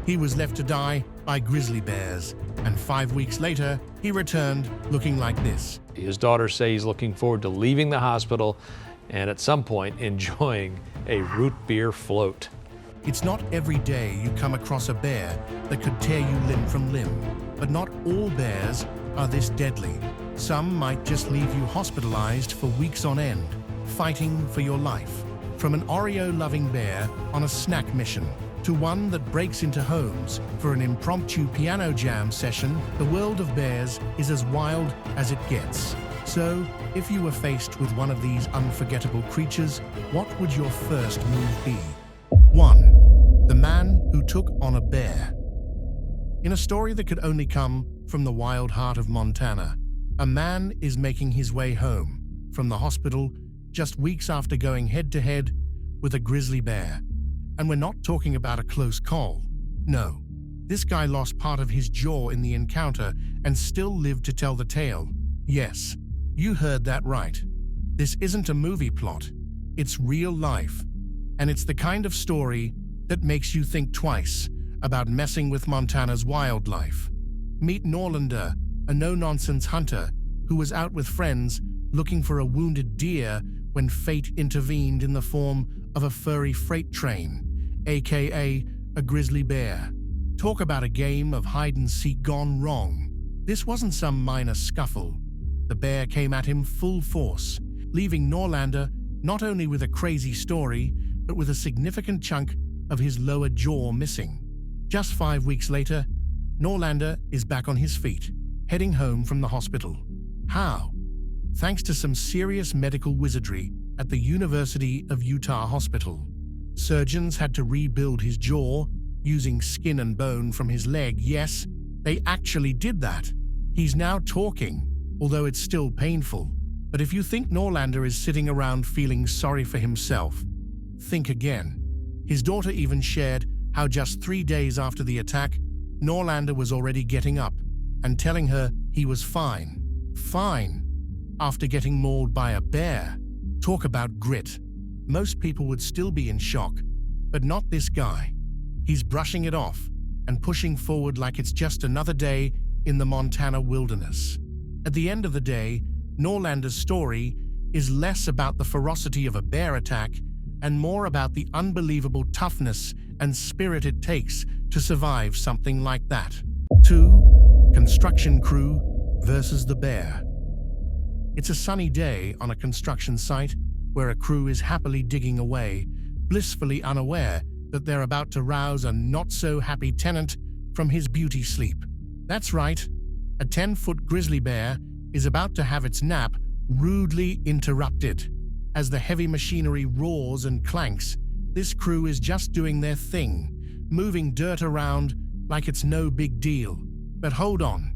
He was left to die by grizzly bears, and 5 weeks later, he returned looking like this. His daughters say he's looking forward to leaving the hospital and at some point enjoying a root beer float. It's not every day you come across a bear that could tear you limb from limb, but not all bears are this deadly. Some might just leave you hospitalized for weeks on end, fighting for your life. From an Oreo-loving bear on a snack mission to one that breaks into homes for an impromptu piano jam session, the world of bears is as wild as it gets. So, if you were faced with one of these unforgettable creatures, what would your first move be? 1. The man who took on a bear. In a story that could only come from the wild heart of Montana, a man is making his way home from the hospital just weeks after going head-to-head with a grizzly bear. And we're not talking about a close call. No, this guy lost part of his jaw in the encounter and still lived to tell the tale. Yes, you heard that right. This isn't a movie plot. It's real life. And it's the kind of story that makes you think twice about messing with Montana's wildlife. Meet Norlander, a no-nonsense hunter who was out with friends looking for a wounded deer when fate intervened in the form of a furry freight train, aka a grizzly bear. Talk about a game of hide-and-seek gone wrong. This wasn't some minor scuffle. The bear came at him full force, leaving Norlander not only with a crazy story, but with a significant chunk of his lower jaw missing. Just 5 weeks later, Norlander is back on his feet, heading home from the hospital. How? Thanks to some serious medical wizardry at the University of Utah Hospital. Surgeons had to rebuild his jaw using skin and bone from his leg. Yes, they actually did that. He's now talking, although it's still painful. But if you think Norlander is sitting around feeling sorry for himself, think again. His daughter even shared how just 3 days after the attack, Norlander was already getting up and telling her he was fine. Fine. After getting mauled by a bear. Talk about grit. Most people would still be in shock, but not this guy. He's brushing it off and pushing forward like it's just another day in the Montana wilderness. At the end of the day, Norlander's story is less about the ferocity of a bear attack and more about the unbelievable toughness and spirit it takes to survive something like that. 2. Construction crew versus the bear. It's a sunny day on a construction site where a crew is happily digging away, blissfully unaware that they're about to rouse a not-so-happy tenant from his beauty sleep. That's right, a 10-foot grizzly bear is about to have its nap rudely interrupted. As the heavy machinery roars and clanks, this crew is just doing their thing, moving dirt around like it's no big deal. But hold on.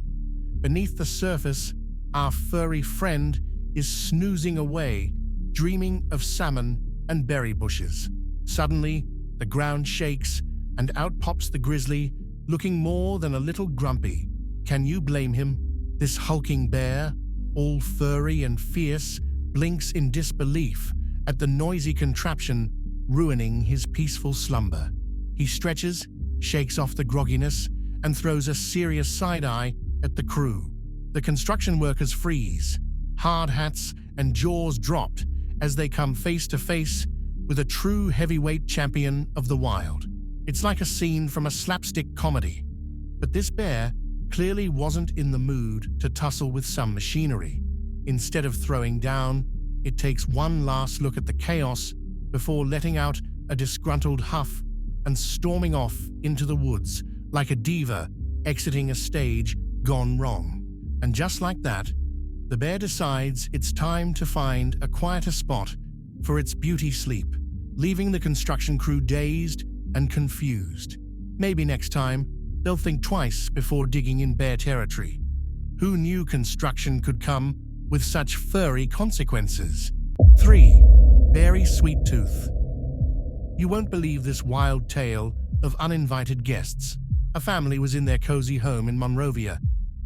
Beneath the surface, our furry friend is snoozing away, dreaming of salmon and berry bushes. Suddenly, the ground shakes, and out pops the grizzly, looking more than a little grumpy. Can you blame him? This hulking bear, all furry and fierce, blinks in disbelief at the noisy contraption ruining his peaceful slumber. He stretches, shakes off the grogginess, and throws a serious side-eye at the crew. The construction workers freeze, hard hats and jaws dropped as they come face to face with a true heavyweight champion of the wild. It's like a scene from a slapstick comedy. But this bear clearly wasn't in the mood to tussle with some machinery. Instead of throwing down, it takes one last look at the chaos before letting out a disgruntled huff and storming off into the woods like a diva exiting a stage gone wrong. And just like that, the bear decides it's time to find a quieter spot for its beauty sleep, leaving the construction crew dazed and confused. Maybe next time, they'll think twice before digging in bear territory. Who knew construction could come with such furry consequences? 3. Berry Sweet Tooth. You won't believe this wild tale of uninvited guests. A family was in their cozy home in Monrovia,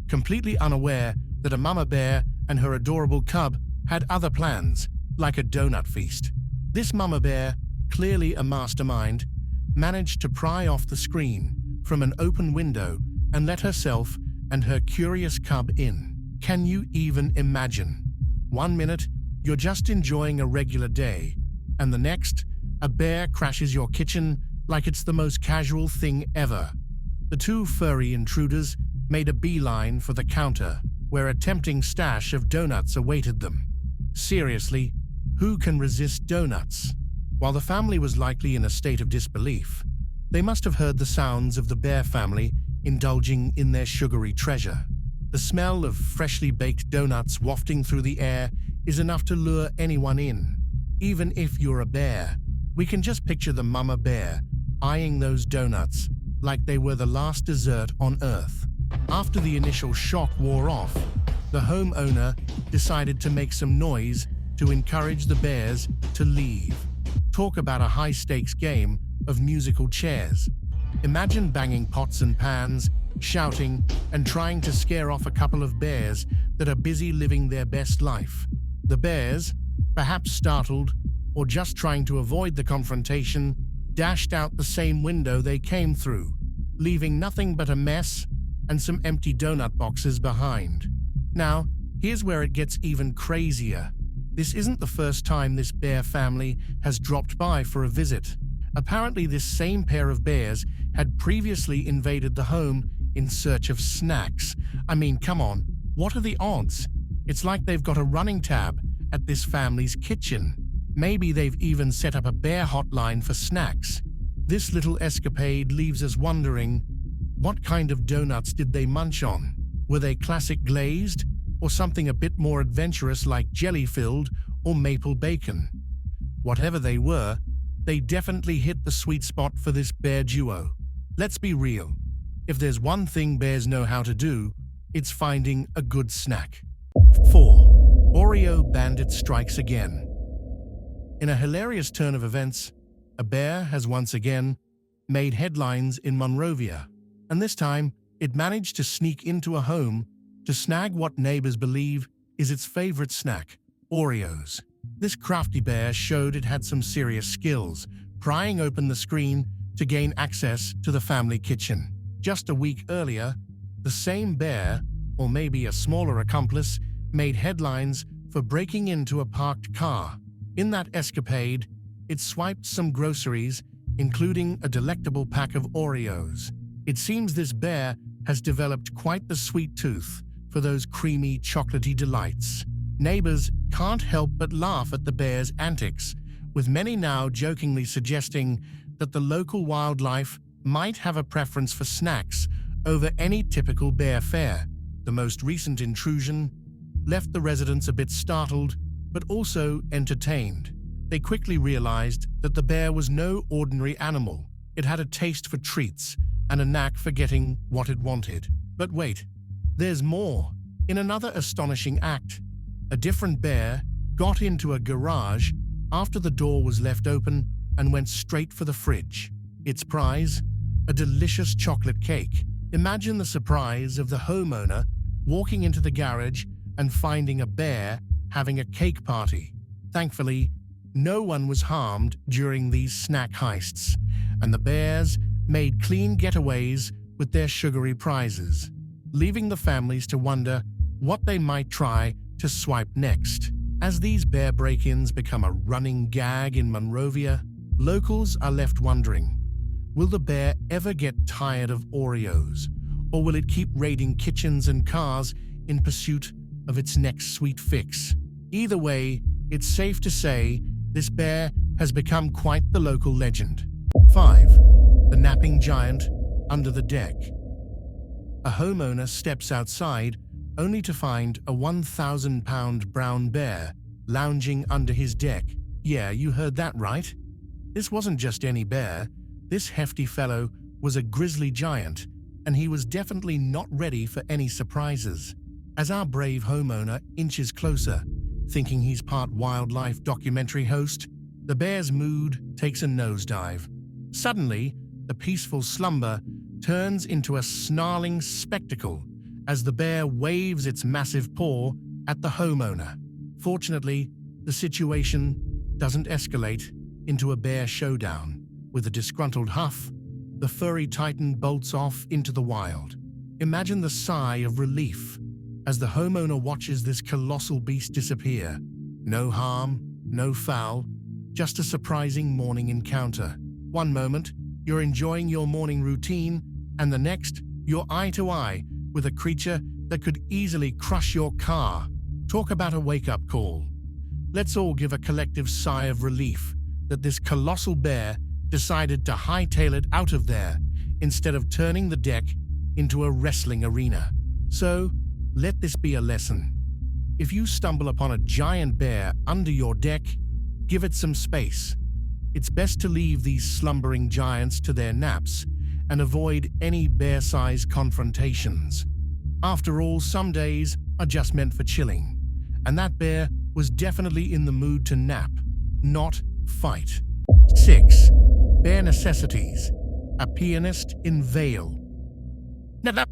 completely unaware that a mama bear and her adorable cub had other plans, like a donut feast. This mama bear, clearly a mastermind, managed to pry off the screen from an open window and let herself and her curious cub in. Can you even imagine? 1 minute, you're just enjoying a regular day, and the next, a bear crashes your kitchen like it's the most casual thing ever. The two furry intruders made a beeline for the counter, where a tempting stash of donuts awaited them. Seriously, who can resist donuts? While the family was likely in a state of disbelief, they must have heard the sounds of the bear family indulging in their sugary treasure. The smell of freshly baked donuts wafting through the air is enough to lure anyone in. Even if you're a bear, we can just picture the mama bear eyeing those donuts like they were the last dessert on Earth. After the initial shock wore off, the homeowner decided to make some noise to encourage the bears to leave. Talk about a high-stakes game of musical chairs. Imagine banging pots and pans, shouting, and trying to scare off a couple of bears that are busy living their best life. The bears, perhaps startled or just trying to avoid the confrontation, dashed out the same window they came through, leaving nothing but a mess and some empty donut boxes behind. Now, here's where it gets even crazier. This isn't the first time this bear family has dropped by for a visit. Apparently, this same pair of bears had previously invaded the home in search of snacks. I mean, come on, what are the odds? It's like they've got a running tab at this family's kitchen. Maybe they've even set up a bear hotline for snacks. This little escapade leaves us wondering, what kind of donuts did they munch on? Were they classic glazed, or something a bit more adventurous like jelly-filled or maple bacon? Whatever they were, they definitely hit the sweet spot for this bear duo. Let's be real. If there's one thing bears know how to do, it's finding a good snack. 4. Oreo Bandit strikes again. In a hilarious turn of events, a bear has once again made headlines in Monrovia, and this time it managed to sneak into a home to snag what neighbors believe is its favorite snack, Oreos. This crafty bear showed it had some serious skills, prying open the screen to gain access to the family kitchen. Just a week earlier, the same bear, or maybe a smaller accomplice, made headlines for breaking into a parked car. In that escapade, it swiped some groceries, including a delectable pack of Oreos. It seems this bear has developed quite the sweet tooth for those creamy, chocolatey delights. Neighbors can't help but laugh at the bear's antics, with many now jokingly suggesting that the local wildlife might have a preference for snacks over any typical bear fare. The most recent intrusion left the residents a bit startled, but also entertained. They quickly realized that the bear was no ordinary animal. It had a taste for treats and a knack for getting what it wanted. But wait, there's more. In another astonishing act, a different bear got into a garage after the door was left open and went straight for the fridge. Its prize? A delicious chocolate cake. Imagine the surprise of the homeowner walking into the garage and finding a bear having a cake party. Thankfully, no one was harmed during these snack heists, and the bears made clean getaways with their sugary prizes, leaving the families to wonder what they might try to swipe next. As these bear break-ins become a running gag in Monrovia, locals are left wondering, will the bear ever get tired of Oreos, or will it keep raiding kitchens and cars in pursuit of its next sweet fix? Either way, it's safe to say this bear has become quite the local legend. 5. The napping giant under the deck. A homeowner steps outside only to find a 1,000-pound brown bear lounging under his deck. Yeah, you heard that right. This wasn't just any bear. This hefty fellow was a grizzly giant, and he was definitely not ready for any surprises. As our brave homeowner inches closer, thinking he's part wildlife documentary host, the bear's mood takes a nosedive. Suddenly, the peaceful slumber turns into a snarling spectacle as the bear waves its massive paw at the homeowner. Fortunately, the situation doesn't escalate into a bear showdown. With a disgruntled huff, the furry titan bolts off into the wild. Imagine the sigh of relief as the homeowner watches this colossal beast disappear. No harm, no foul, just a surprising morning encounter. One moment, you're enjoying your morning routine, and the next, you're eye to eye with a creature that could easily crush your car. Talk about a wake-up call. Let's all give a collective sigh of relief that this colossal bear decided to hightail it out of there instead of turning the deck into a wrestling arena. So, let this be a lesson. If you stumble upon a giant bear under your deck, give it some space. It's best to leave these slumbering giants to their naps and avoid any bear-sized confrontations. After all, some days are just meant for chilling, and that bear was definitely in the mood to nap, not fight. 6. Bear Necessities. A pianist in Vale.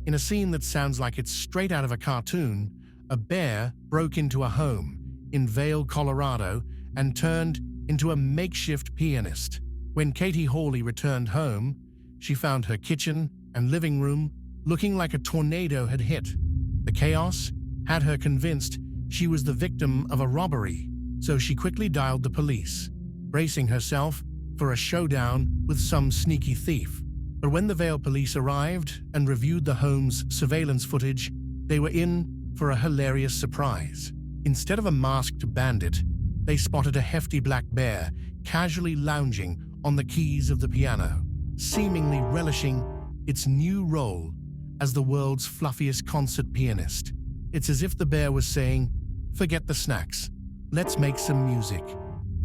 In a scene that sounds like it's straight out of a cartoon, a bear broke into a home in Vale, Colorado, and turned into a makeshift pianist. When Katie Hawley returned home, she found her kitchen and living room looking like a tornado had hit. The chaos had her convinced she was the victim of a robbery, so she quickly dialed the police, bracing herself for a showdown with some sneaky thief. But when the Vale police arrived and reviewed the home's surveillance footage, they were in for a hilarious surprise. Instead of a masked bandit, they spotted a hefty black bear casually lounging on the keys of the piano, seemingly relishing its new role as the world's fluffiest concert pianist. It's as if the bear was saying, "Forget the snacks, let's make some music."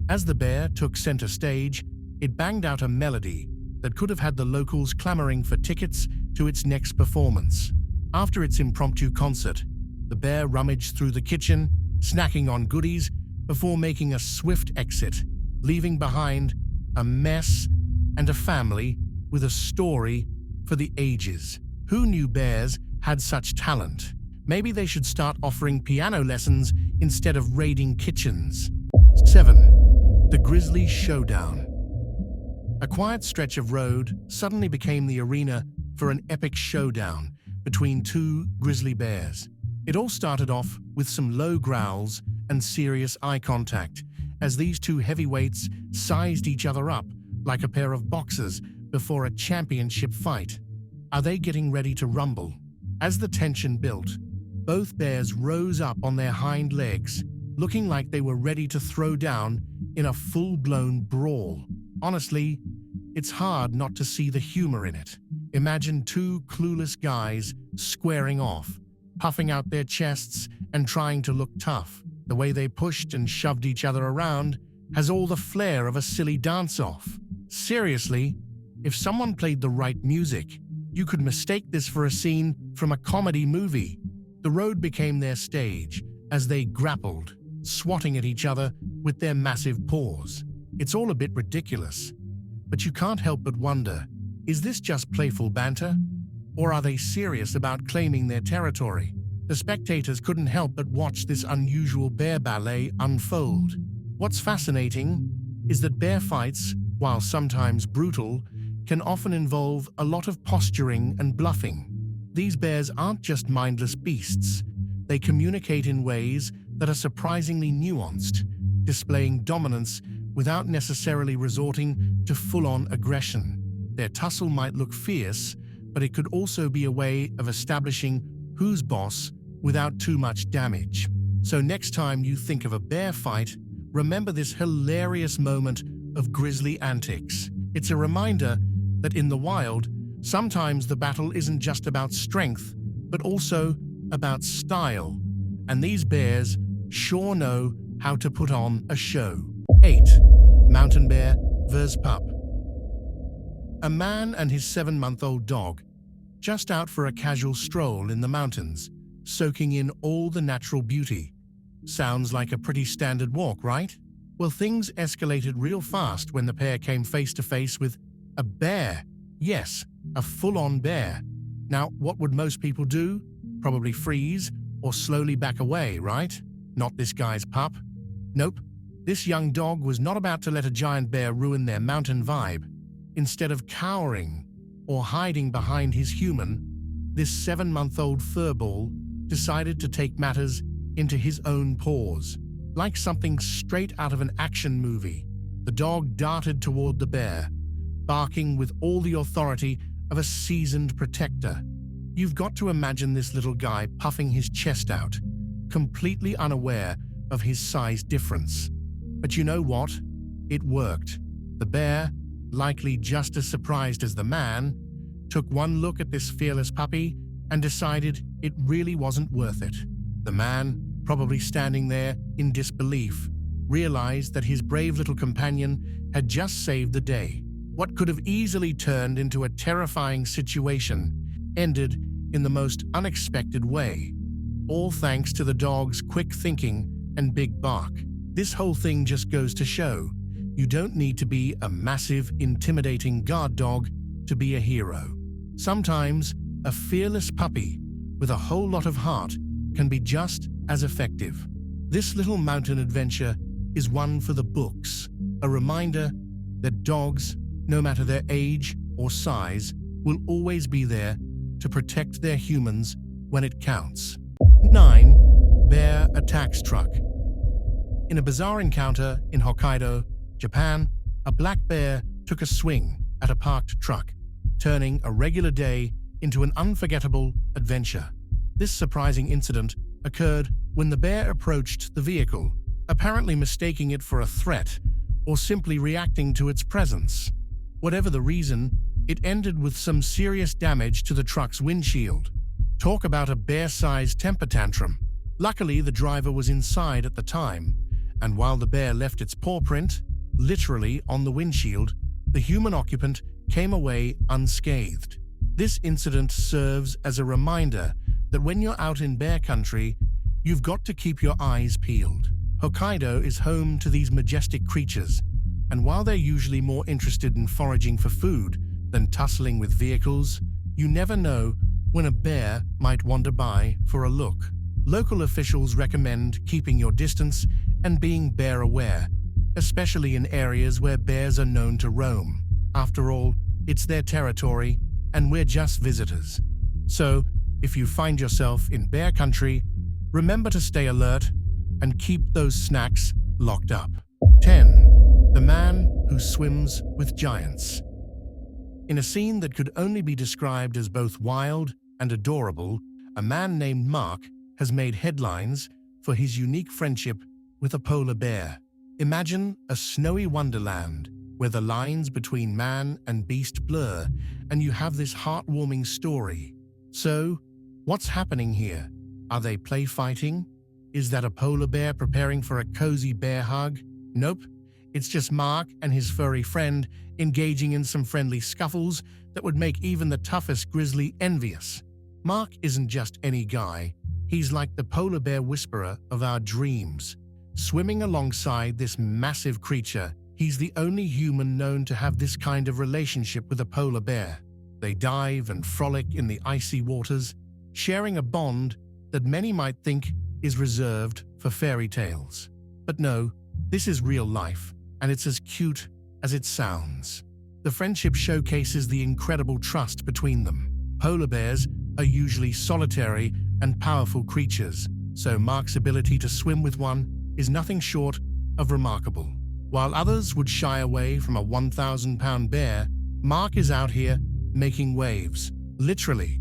As the bear took center stage, it banged out a melody that could have had the locals clamoring for tickets to its next performance. After its impromptu concert, the bear rummaged through the kitchen, snacking on goodies before making a swift exit, leaving behind a mess and a family with a story for the ages. Who knew bears had such talent? Maybe they should start offering piano lessons instead of raiding kitchens. 7. The Grizzly Showdown. A quiet stretch of road suddenly became the arena for an epic showdown between two grizzly bears. It all started off with some low growls and serious eye contact as these two heavyweights sized each other up like a pair of boxers before a championship fight. Are they getting ready to rumble? As the tension built, both bears rose up on their hind legs, looking like they were ready to throw down in a full-blown brawl. Honestly, it's hard not to see the humor in it. Imagine two clueless guys squaring off, puffing out their chests and trying to look tough. The way they pushed and shoved each other around has all the flair of a silly dance-off. Seriously, if someone played the right music, you could mistake this for a scene from a comedy movie. The road became their stage as they grappled, swatting at each other with their massive paws. It's all a bit ridiculous, but you can't help but wonder, is this just playful banter? Or are they serious about claiming their territory? The spectators couldn't help but watch this unusual bear ballet unfold. What's fascinating is that bear fights, while sometimes brutal, can often involve a lot of posturing and bluffing. These bears aren't just mindless beasts. They communicate in ways that are surprisingly nuanced, displaying dominance without necessarily resorting to full-on aggression. Their tussle might look fierce, but it could also be a way of establishing who's boss without too much damage. So next time you think of a bear fight, remember this hilarious moment of grisly antics. It's a reminder that in the wild, sometimes the battle isn't just about strength, but also about style. And these bears sure know how to put on a show. 8. Mountain Bear vs. Pup. A man and his 7-month-old dog, just out for a casual stroll in the mountains, soaking in all the natural beauty. Sounds like a pretty standard walk, right? Well, things escalated real fast when the pair came face to face with a bear. Yes, a full-on bear. Now, what would most people do? Probably freeze or slowly back away, right? Not this guy's pup. Nope. This young dog was not about to let a giant bear ruin their mountain vibe. Instead of cowering, or hiding behind his human, this 7-month-old furball decided to take matters into his own paws. Like something straight out of an action movie, the dog darted toward the bear, barking with all the authority of a seasoned protector. You've got to imagine this little guy puffing his chest out, completely unaware of his size difference. But you know what? It worked. The bear, likely just as surprised as the man, took one look at this fearless puppy and decided it really wasn't worth it. The man, probably standing there in disbelief, realized that his brave little companion had just saved the day. What could have easily turned into a terrifying situation ended in the most unexpected way, all thanks to the dog's quick thinking and big bark. This whole thing just goes to show, you don't need to be a massive, intimidating guard dog to be a hero. Sometimes, a fearless puppy with a whole lot of heart can be just as effective. This little mountain adventure is one for the books, a reminder that dogs, no matter their age or size, will always be there to protect their humans when it counts. 9. Bear attacks truck. In a bizarre encounter in Hokkaido, Japan, a black bear took a swing at a parked truck, turning a regular day into an unforgettable adventure. This surprising incident occurred when the bear approached the vehicle, apparently mistaking it for a threat or simply reacting to its presence. Whatever the reason, it ended with some serious damage to the truck's windshield. Talk about a bear-sized temper tantrum. Luckily, the driver was inside at the time, and while the bear left its paw print, literally on the windshield, the human occupant came away unscathed. This incident serves as a reminder that when you're out in bear country, you've got to keep your eyes peeled. Hokkaido is home to these majestic creatures, and while they're usually more interested in foraging for food than tussling with vehicles, you never know when a bear might wander by for a look. Local officials recommend keeping your distance and being bear-aware, especially in areas where bears are known to roam. After all, it's their territory, and we're just visitors. So, if you find yourself in bear country, remember to stay alert and keep those snacks locked up. 10. The man who swims with giants. In a scene that could only be described as both wild and adorable, a man named Mark has made headlines for his unique friendship with a polar bear. Imagine a snowy wonderland where the lines between man and beast blur, and you have this heartwarming story. So, what's happening here? Are they play fighting? Is that a polar bear preparing for a cozy bear hug? Nope. It's just Mark and his furry friend engaging in some friendly scuffles that would make even the toughest grizzly envious. Mark isn't just any guy. He's like the polar bear whisperer of our dreams. Swimming alongside this massive creature, he's the only human known to have this kind of relationship with a polar bear. They dive and frolic in the icy waters, sharing a bond that many might think is reserved for fairy tales. But no, this is real life, and it's as cute as it sounds. The friendship showcases the incredible trust between them. Polar bears are usually solitary and powerful creatures, so Mark's ability to swim with one is nothing short of remarkable. While others would shy away from a 1,000-pound bear, Mark is out here making waves. Literally.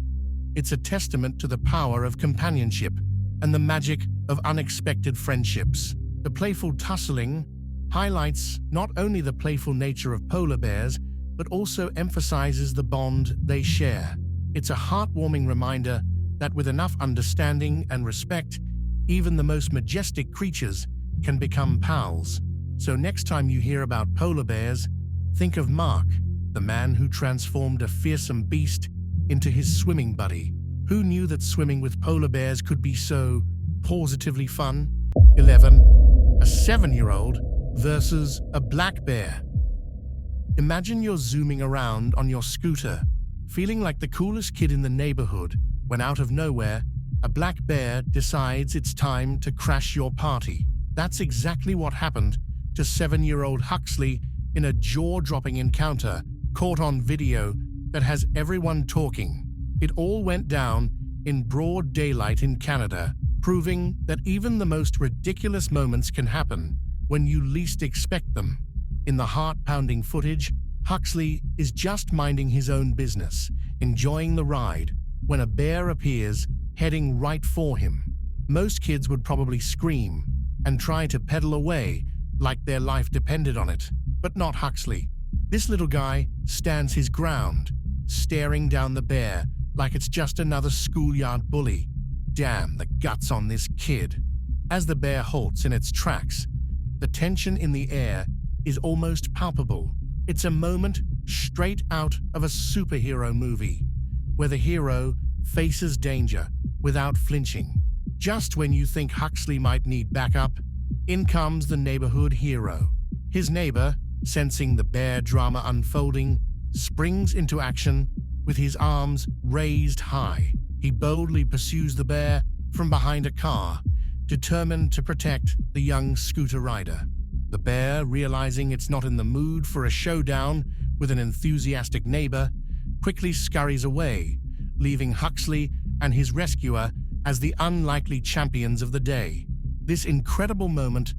It's a testament to the power of companionship and the magic of unexpected friendships. The playful tussling highlights not only the playful nature of polar bears, but also emphasizes the bond they share. It's a heartwarming reminder that with enough understanding and respect, even the most majestic creatures can become pals. So next time you hear about polar bears, think of Mark, the man who transformed a fearsome beast into his swimming buddy. Who knew that swimming with polar bears could be so positively fun? 11. A 7-year-old versus a black bear. Imagine you're zooming around on your scooter, feeling like the coolest kid in the neighborhood, when out of nowhere, a black bear decides it's time to crash your party. That's exactly what happened to 7-year-old Huxley in a jaw-dropping encounter caught on video that has everyone talking. It all went down in broad daylight in Canada, proving that even the most ridiculous moments can happen when you least expect them. In the heart-pounding footage, Huxley is just minding his own business, enjoying the ride, when a bear appears, heading right for him. Most kids would probably scream and try to pedal away like their life depended on it, but not Huxley. This little guy stands his ground, staring down the bear like it's just another schoolyard bully. Damn the guts on this kid. As the bear halts in its tracks, the tension in the air is almost palpable. It's a moment straight out of a superhero movie, where the hero faces danger without flinching. Just when you think Huxley might need backup, in comes the neighborhood hero. His neighbor, sensing the bear drama unfolding, springs into action with his arms raised high. He boldly pursues the bear from behind a car, determined to protect the young scooter rider. The bear, realizing it's not in the mood for a showdown with an enthusiastic neighbor, quickly scurries away, leaving Huxley and his rescuer as the unlikely champions of the day. This incredible moment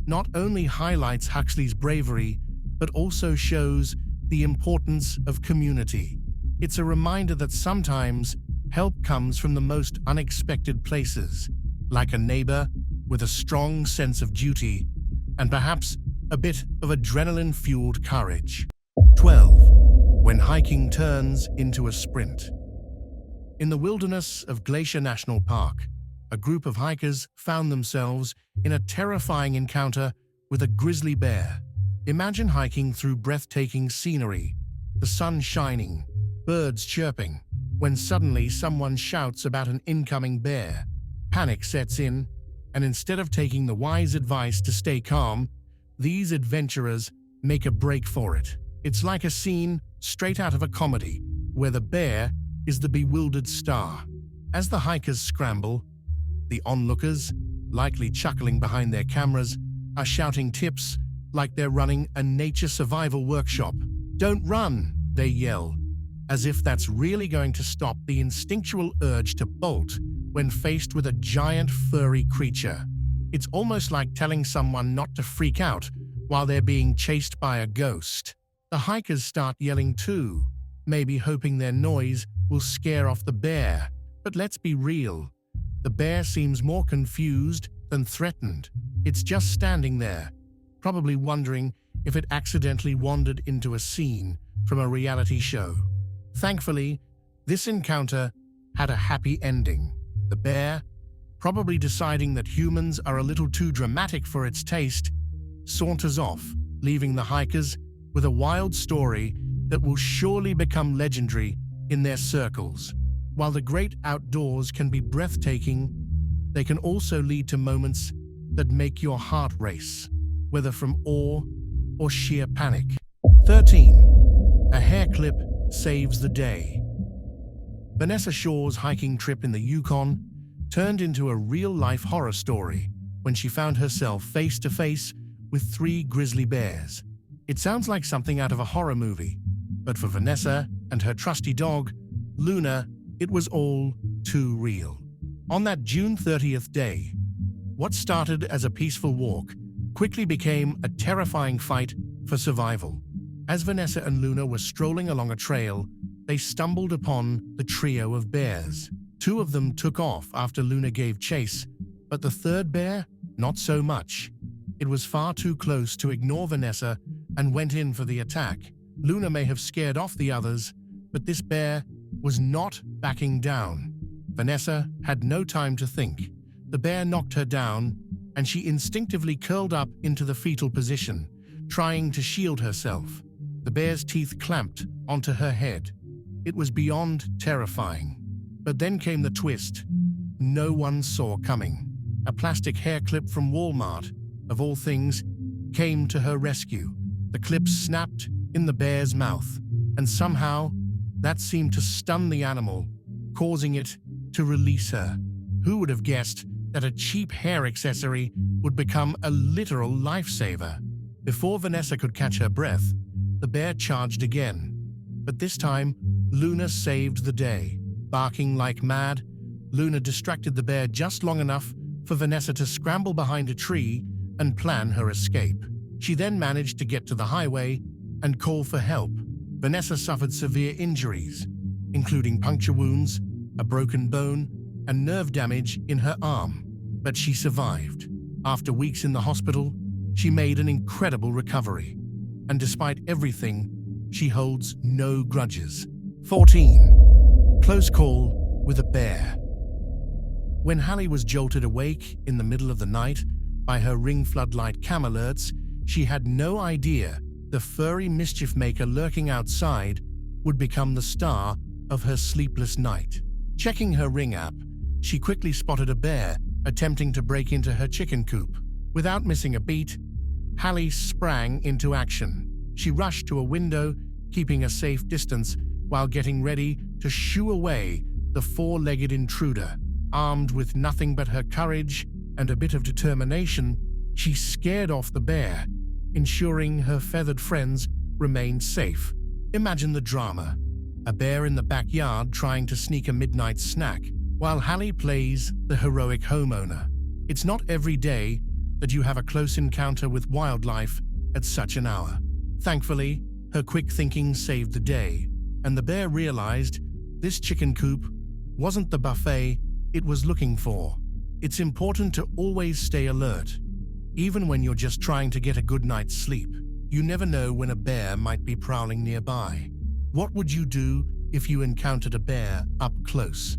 not only highlights Huxley's bravery, but also shows the importance of community. It's a reminder that sometimes help comes from the most unexpected places, like a neighbor with a strong sense of duty and perhaps a bit of adrenaline-fueled courage. 12. When hiking turns into a sprint. In the wilderness of Glacier National Park, a group of hikers found themselves in a terrifying encounter with a grizzly bear. Imagine hiking through breathtaking scenery, the sun shining, birds chirping, when suddenly someone shouts about an incoming bear. Panic sets in, and instead of taking the wise advice to stay calm, these adventurers make a break for it. It's like a scene straight out of a comedy, where the bear is the bewildered star. As the hikers scramble, the onlookers, likely chuckling behind their cameras, are shouting tips like they're running a nature survival workshop. "Don't run," they yell, as if that's really going to stop the instinctual urge to bolt when faced with a giant furry creature. It's almost like telling someone not to freak out while they're being chased by a ghost. The hikers start yelling too, maybe hoping their noise will scare off the bear. But let's be real. The bear seems more confused than threatened. It's just standing there, probably wondering if it accidentally wandered into a scene from a reality show. Thankfully, this encounter had a happy ending. The bear, probably deciding that humans are a little too dramatic for its taste, saunters off, leaving the hikers with a wild story that will surely become legendary in their circles. While the great outdoors can be breathtaking, they can also lead to moments that make your heart race, whether from awe or sheer panic. 13. A hair clip saves the day. Vanessa Shaw's hiking trip in the Yukon turned into a real-life horror story when she found herself face-to-face with 3 grizzly bears. It sounds like something out of a horror movie, but for Vanessa and her trusty dog, Luna, it was all too real. On that June 30th day, what started as a peaceful walk quickly became a terrifying fight for survival. As Vanessa and Luna were strolling along a trail, they stumbled upon the trio of bears. 2 of them took off after Luna gave chase, but the third bear, not so much. It was far too close to ignore Vanessa and went in for the attack. Luna may have scared off the others, but this bear was not backing down. Vanessa had no time to think. The bear knocked her down, and she instinctively curled up into the fetal position, trying to shield herself. The bear's teeth clamped onto her head. It was beyond terrifying. But then came the twist no one saw coming. A plastic hair clip from Walmart, of all things, came to her rescue. The clip snapped in the bear's mouth, and somehow that seemed to stun the animal, causing it to release her. Who would have guessed that a cheap hair accessory would become a literal lifesaver? Before Vanessa could catch her breath, the bear charged again. But this time, Luna saved the day. Barking like mad, Luna distracted the bear just long enough for Vanessa to scramble behind a tree and plan her escape. She then managed to get to the highway and call for help. Vanessa suffered severe injuries, including puncture wounds, a broken bone, and nerve damage in her arm, but she survived. After weeks in the hospital, she made an incredible recovery, and despite everything, she holds no grudges. 14. Close call with a bear. When Hallie was jolted awake in the middle of the night by her ring floodlight cam alerts, she had no idea the furry mischief maker lurking outside would become the star of her sleepless night. Checking her ring app, she quickly spotted a bear attempting to break into her chicken coop. Without missing a beat, Hallie sprang into action. She rushed to a window, keeping a safe distance while getting ready to shoo away the four-legged intruder. Armed with nothing but her courage and a bit of determination, she scared off the bear, ensuring her feathered friends remained safe. Imagine the drama. A bear in the backyard trying to sneak a midnight snack, while Hallie plays the heroic homeowner. It's not every day that you have a close encounter with wildlife at such an hour. Thankfully, her quick thinking saved the day, and the bear realized this chicken coop wasn't the buffet it was looking for. It's important to always stay alert, even when you're just trying to get a good night's sleep. You never know when a bear might be prowling nearby. What would you do if you encountered a bear up close?